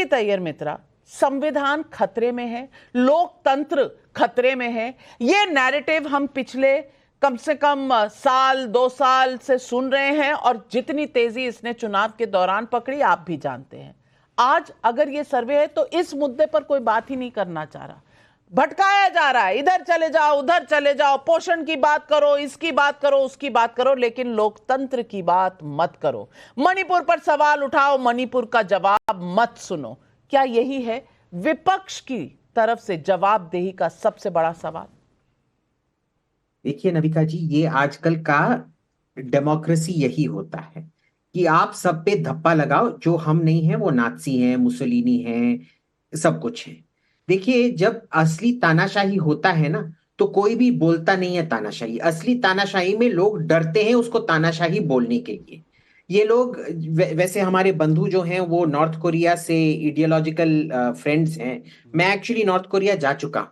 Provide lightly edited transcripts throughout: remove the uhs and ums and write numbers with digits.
अभिजीत अय्यर मित्रा, संविधान खतरे में है, लोकतंत्र खतरे में है, ये नैरेटिव हम पिछले कम से कम साल 2 साल से सुन रहे हैं और जितनी तेजी इसने चुनाव के दौरान पकड़ी आप भी जानते हैं। आज अगर ये सर्वे है तो इस मुद्दे पर कोई बात ही नहीं करना चाह रहा, भटकाया जा रहा है, इधर चले जाओ उधर चले जाओ, पोषण की बात करो, इसकी बात करो, उसकी बात करो, लेकिन लोकतंत्र की बात मत करो। मणिपुर पर सवाल उठाओ, मणिपुर का जवाब मत सुनो। क्या यही है विपक्ष की तरफ से जवाबदेही का सबसे बड़ा सवाल? देखिए नविका जी, ये आजकल का डेमोक्रेसी यही होता है कि आप सब पे धप्पा लगाओ, जो हम नहीं है वो नाज़ी हैं, मुसोलिनी हैं, सब कुछ है। देखिए, जब असली तानाशाही होता है ना, तो कोई भी बोलता नहीं है तानाशाही। असली तानाशाही में लोग डरते हैं उसको तानाशाही बोलने के लिए। ये लोग वैसे हमारे बंधु जो हैं वो नॉर्थ कोरिया से आइडियोलॉजिकल फ्रेंड्स हैं। मैं एक्चुअली नॉर्थ कोरिया जा चुका हूं।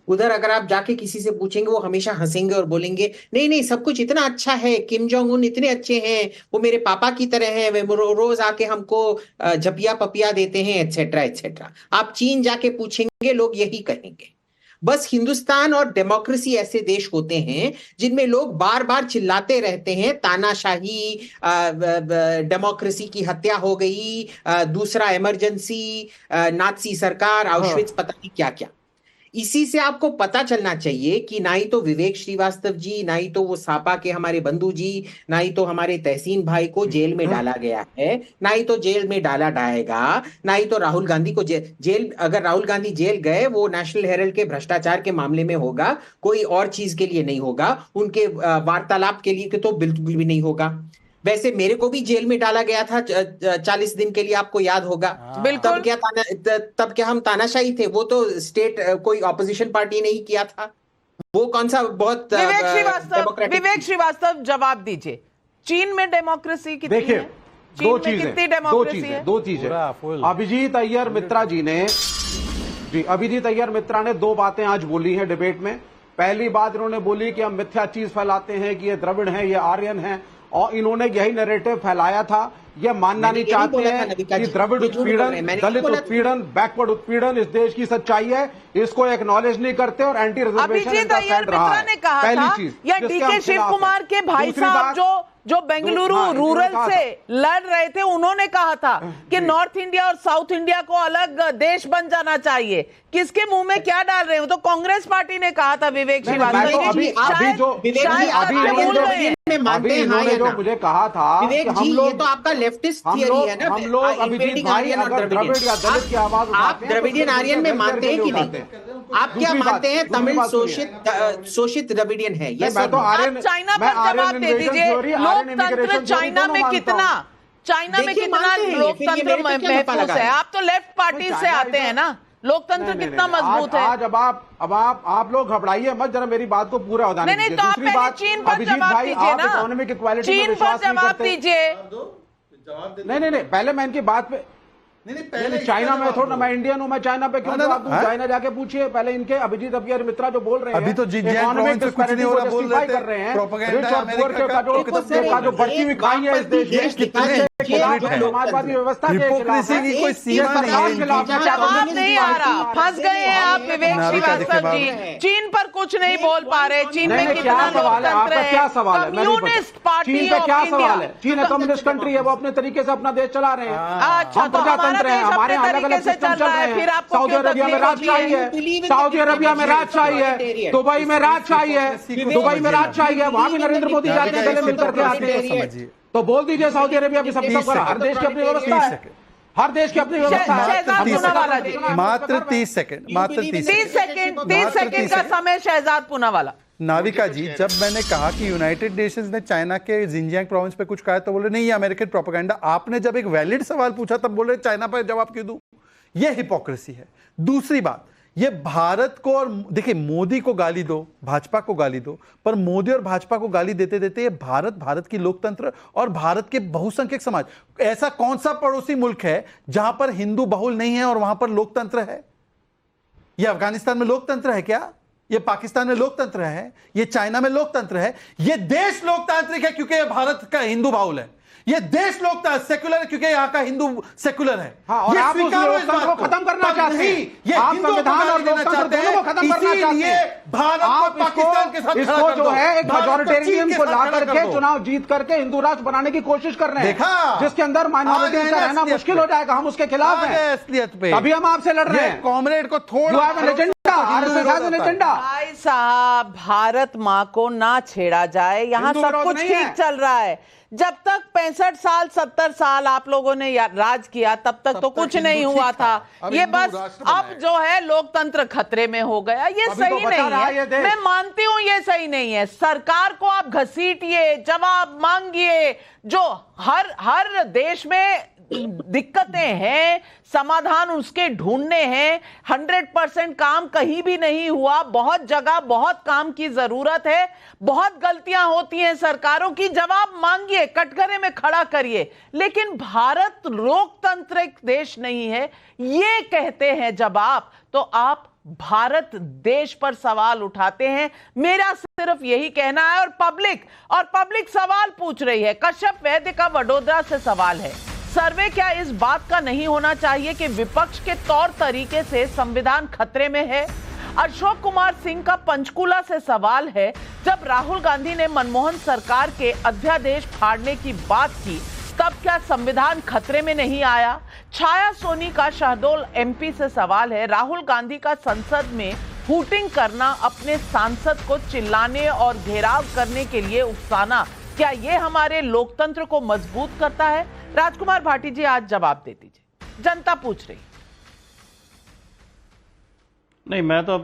उधर अगर आप जाके किसी से पूछेंगे, वो हमेशा हंसेंगे और बोलेंगे नहीं नहीं सब कुछ इतना अच्छा है, किम जोंग उन इतने अच्छे हैं, वो मेरे पापा की तरह हैं, वे रोज आके हमको झपिया पपिया देते हैं, एटसेट्रा एटसेट्रा। आप चीन जाके पूछेंगे, लोग यही कहेंगे। बस हिंदुस्तान और डेमोक्रेसी ऐसे देश होते हैं जिनमें लोग बार बार चिल्लाते रहते हैं तानाशाही, डेमोक्रेसी की हत्या हो गई, दूसरा इमरजेंसी, नाज़ी सरकार, आउशविट्ज, पता नहीं क्या क्या। इसी से आपको पता चलना चाहिए कि ना ही तो विवेक श्रीवास्तव जी, ना ही तो वो सापा के हमारे बंधु जी, ना ही तो हमारे तहसीन भाई को जेल में डाला गया है, ना ही तो जेल में डाला जाएगा, ना ही तो राहुल गांधी को जेल, अगर राहुल गांधी जेल गए वो नेशनल हेराल्ड के भ्रष्टाचार के मामले में होगा, कोई और चीज के लिए नहीं होगा, उनके वार्तालाप के लिए तो बिल्कुल भी नहीं होगा। वैसे मेरे को भी जेल में डाला गया था 40 दिन के लिए, आपको याद होगा। तब क्या हम तानाशाही थे? वो तो स्टेट कोई ऑपोजिशन पार्टी नहीं किया था। वो कौन सा बहुत विवेक श्रीवास्तव जवाब दीजिए, चीन में डेमोक्रेसी कितनी है? दो चीजें। अभिजीत अय्यर मित्रा अभिजीत अय्यर मित्रा ने 2 बातें आज बोली हैं डिबेट में। पहली बात इन्होंने बोली कि हम मिथ्या चीज फैलाते हैं कि ये द्रविड़ हैं, ये आर्यन हैं, और इन्होंने यही नैरेटिव फैलाया था। ये मानना नहीं चाहते हैं कि द्रविड़ उत्पीड़न, दलित उत्पीड़न, बैकवर्ड उत्पीड़न इस देश की सच्चाई है, इसको एक्नॉलेज नहीं करते और एंटी रिजर्वेशन इनका स्टैंड रहा है। पहली चीज। या डीके शिव कुमार के भाई साहब जो बेंगलुरु रूरल से लड़ रहे थे, उन्होंने कहा था कि नॉर्थ इंडिया और साउथ इंडिया को अलग देश बन जाना चाहिए। किसके मुंह में क्या डाल रहे हो? तो कांग्रेस पार्टी ने कहा था विवेक श्रीवास्तव। इन्होंने जो मुझे कहा था कि हम लोग, तो आपका लेफ्टिस्ट थियरी है ना, हम लोग अभिजीत भाई अगर द्रविड़ या दलित की आवाज आप द्रविडियन आर्यन में मानते हैं कि नहीं? आप क्या मानते हैं तमिल शोषित द्रविडियन है? ये मैं तो आर्यन, चाइना पर जवाब दे दीजिए। लोकतंत्र चाइना में कितना लोकतंत्र महफूज है? आप तो लेफ्ट पार्टी से आते हैं ना, लोकतंत्र कितना मजबूत है? आज अब आप लोग घबराइए मत, जरा मेरी बात को पूरा होने दीजिए। नहीं, तो आप पहले चीन पर जवाब दीजिए ना, इकोनॉमिक इक्वालिटी में चीन पर जवाब दीजिए। नहीं, पहले मैं इनकी बात पे नहीं, चाइना में थोड़ा, मैं इंडियन हूं, मैं चाइना पे क्यों जवाब दूं? चाइना जाके पूछिए पहले इनके अभिजीत अय्यर मित्रा जो बोल रहे हैं, अभी तो इकोनॉमिक डिस्पैरिटी को जस्टिफाई कर रहे हैं, रिच और पुअर का जो बढ़ती हुई खाई है इस देश में, समाजवादी व्यवस्था के जवाब नहीं आ रहा, फंस गए हैं आप विवेक श्रीवास्तव जी। चीन पर कुछ नहीं बोल पा रहे। चीन में कितना लोकतंत्र है? क्या सवाल है? Communist party of India. चीन है कम्युनिस्ट कंट्री है, वो अपने तरीके से अपना देश चला रहे हैं। अच्छा, तो प्रजातंत्र है, हमारे यहाँ अलग अलग सिस्टम चल रहे हैं। सऊदी अरबिया में राजशाही है, सऊदी अरबिया में राजशाही है, दुबई में राजशाही है, दुबई में राजशाही है, वहां भी नरेंद्र मोदी जाते हैं, गले मिलकर के आते हैं। तो बोल दीजिए सऊदी अरबिया भी सब हर देश की अपनी व्यवस्था है, हर देश की अपनी व्यवस्था है। मात्र 30 सेकंड, मात्र 30 सेकंड का समय शहजाद पूनावाला। नाविका जी, जब मैंने कहा कि यूनाइटेड नेशंस ने चाइना के जिंजियांग प्रोविंस पे कुछ कहा तो बोले नहीं ये अमेरिकन प्रोपेगेंडा। आपने जब एक वैलिड सवाल पूछा तब बोले चाइना पर जवाब क्यों दूं? ये हिपोक्रेसी है। दूसरी बात, ये भारत को, और देखिए मोदी को गाली दो, भाजपा को गाली दो, पर मोदी और भाजपा को गाली देते देते ये भारत की लोकतंत्र और भारत के बहुसंख्यक समाज, ऐसा कौन सा पड़ोसी मुल्क है जहां पर हिंदू बहुल नहीं है और वहां पर लोकतंत्र है? ये अफगानिस्तान में लोकतंत्र है क्या? ये पाकिस्तान में लोकतंत्र है? ये चाइना में लोकतंत्र है? ये देश लोकतांत्रिक है क्योंकि ये भारत का हिंदू बाहुल है। ये देश सेकुलर है क्योंकि यहाँ का हिंदू सेकुलर है। हाँ, और आप उस लोकतंत्र को खत्म करना चाहते हैं। ये आप हिंदुओं संविधान और लोकतंत्र दोनों को खत्म करना चाहते हैं। भारत को पाकिस्तान के साथ इसको जो है एक मजॉरिटेरियन को ला करके चुनाव जीत करके हिंदू राष्ट्र बनाने की कोशिश कर रहे हैं, जिसके अंदर माइनॉरिटी का रहना मुश्किल हो जाएगा। हम उसके खिलाफ हैं, असलियत पे अभी हम आपसे लड़ रहे हैं। कॉमरेड को थोड़ा एजेंडा। भाई साहब, भारत माँ को ना छेड़ा जाए, यहाँ सब कुछ ठीक चल रहा है। जब तक 65 साल 70 साल आप लोगों ने राज किया तब तक तो कुछ नहीं हुआ था। ये बस अब जो है लोकतंत्र खतरे में हो गया, ये सही नहीं है। मैं मानती हूँ ये सही नहीं है। सरकार को आप घसीटिए, जवाब मांगिए। जो हर देश में दिक्कतें हैं, समाधान उसके ढूंढने हैं। 100% काम कहीं भी नहीं हुआ, बहुत जगह बहुत काम की जरूरत है, बहुत गलतियां होती हैं सरकारों की। जवाब मांगिए, कटघरे में खड़ा करिए। लेकिन भारत लोकतांत्रिक देश नहीं है ये कहते हैं जब आप, तो आप भारत देश पर सवाल उठाते हैं। मेरा सिर्फ यही कहना है। और पब्लिक सवाल पूछ रही है। कश्यप वैद्य का वडोदरा से सवाल है, सर्वे क्या इस बात का नहीं होना चाहिए कि विपक्ष के तौर तरीके से संविधान खतरे में है? अशोक कुमार सिंह का पंचकुला से सवाल है, जब राहुल गांधी ने मनमोहन सरकार के अध्यादेश फाड़ने की बात की तब क्या संविधान खतरे में नहीं आया? छाया सोनी का शहडोल एमपी से सवाल है, राहुल गांधी का संसद में हूटिंग करना, अपने सांसद को चिल्लाने और घेराव करने के लिए उकसाना, क्या ये हमारे लोकतंत्र को मजबूत करता है? राजकुमार भाटी जी, आज जवाब दे दीजिए, जनता पूछ रही। नहीं, मैं तो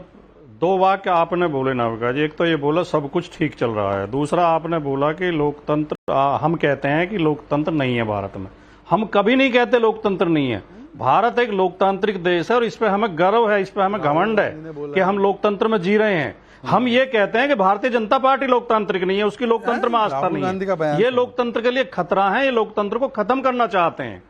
2 वाक्य आपने बोले नाविका जी। एक तो ये बोला सब कुछ ठीक चल रहा है, दूसरा आपने बोला कि लोकतंत्र, हम कहते हैं कि लोकतंत्र नहीं है भारत में। हम कभी नहीं कहते लोकतंत्र नहीं है। भारत एक लोकतांत्रिक देश है और इस पे हमें गर्व है, इस पे हमें घमंड है कि हम लोकतंत्र में जी रहे हैं। हम ये कहते हैं कि भारतीय जनता पार्टी लोकतांत्रिक नहीं है, उसकी लोकतंत्र में आस्था नहीं है। ये लोकतंत्र के लिए खतरा है, ये लोकतंत्र को खत्म करना चाहते हैं।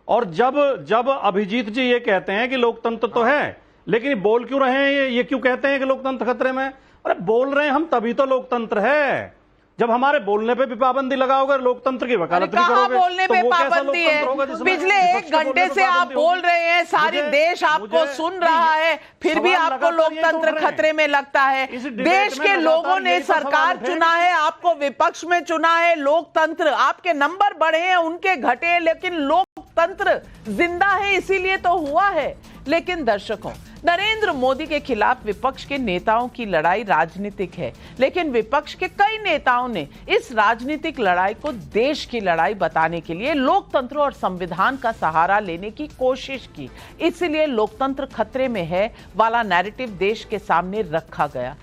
और जब अभिजीत जी ये कहते हैं कि लोकतंत्र तो है, लेकिन बोल क्यों रहे हैं, ये क्यों कहते हैं कि लोकतंत्र खतरे में? अरे बोल रहे हैं हम तभी तो लोकतंत्र है। जब हमारे बोलने पे भी पाबंदी लगाओगे, लोकतंत्र की वकालत भी करोगे, बोलने तो पे वो कैसा पाबंदी है? लोकतंत्र होगा? पिछले 1 घंटे से आप बोल रहे हैं, सारी देश आपको सुन रहा है, फिर भी आपको लोकतंत्र खतरे में लगता है। देश के लोगों ने सरकार चुना है, आपको विपक्ष में चुना है। लोकतंत्र, आपके नंबर बढ़े हैं, उनके घटे, लेकिन लोकतंत्र जिंदा है, इसीलिए तो हुआ है। लेकिन दर्शकों, नरेंद्र मोदी के खिलाफ विपक्ष के नेताओं की लड़ाई राजनीतिक है, लेकिन विपक्ष के कई नेताओं ने इस राजनीतिक लड़ाई को देश की लड़ाई बताने के लिए लोकतंत्र और संविधान का सहारा लेने की कोशिश की। इसलिए लोकतंत्र खतरे में है वाला नैरेटिव देश के सामने रखा गया।